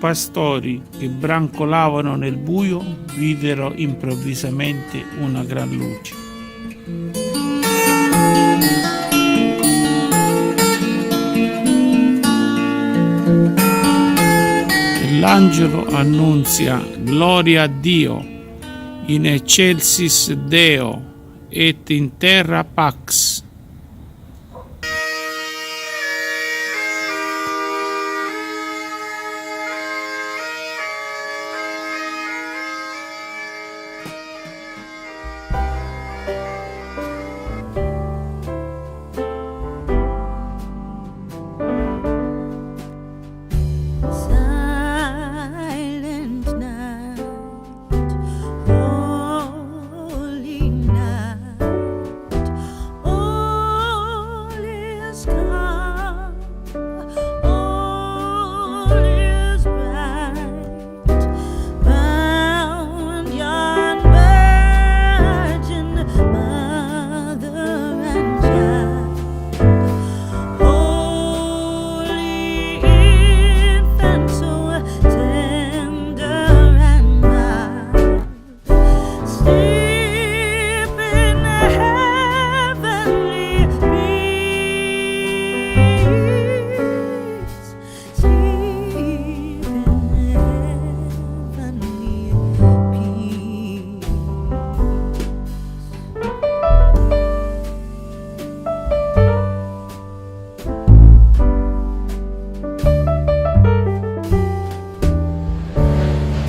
pastori che brancolavano nel buio videro improvvisamente una gran luce. E l'angelo annunzia: Gloria a Dio, in excelsis Deo, et in terra pax.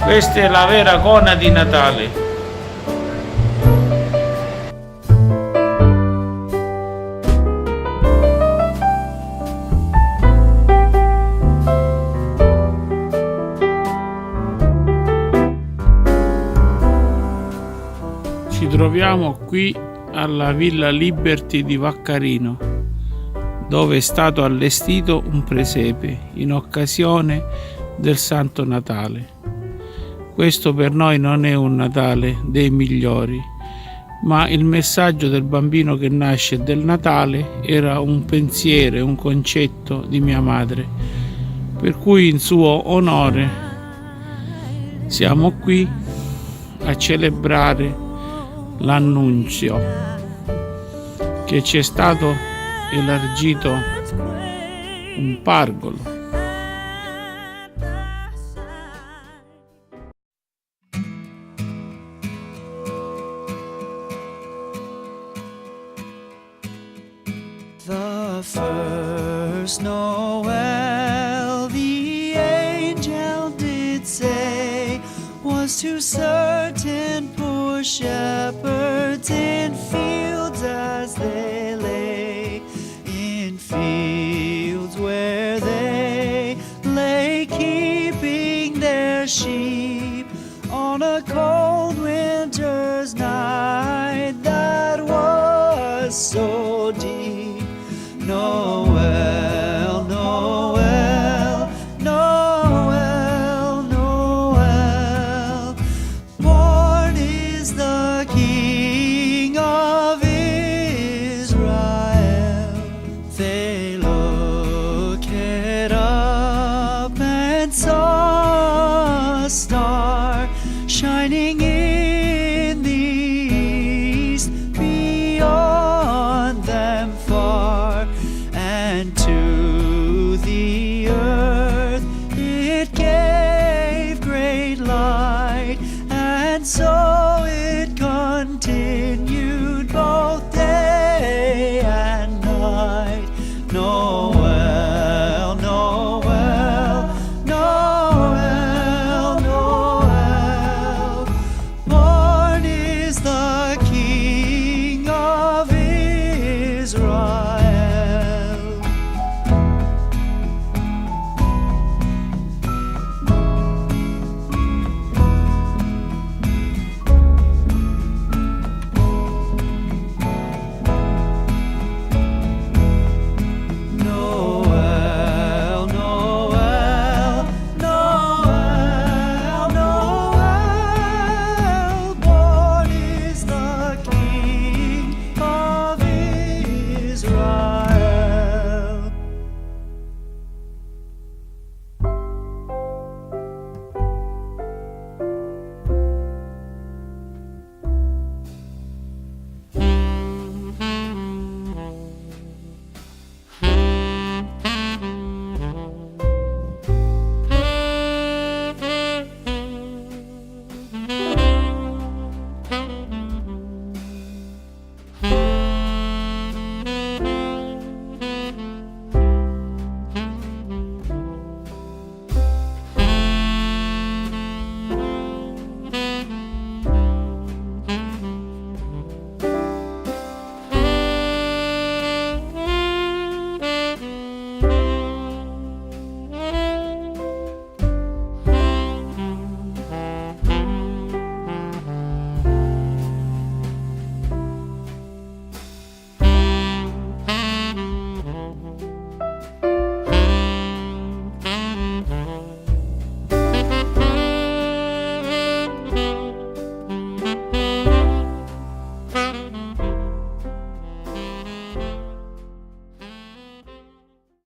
Questa è la vera cona di Natale. Ci troviamo qui alla Villa Liberty di Vaccarino, dove è stato allestito un presepe in occasione del Santo Natale. Questo per noi non è un Natale dei migliori, ma il messaggio del bambino che nasce del Natale era un pensiero, un concetto di mia madre, per cui in suo onore siamo qui a celebrare l'annunzio che ci è stato elargito un pargolo. The first Noel, the angel did say, was to certain poor shepherds in fields as they lay, in fields where they lay keeping their sheep on a cold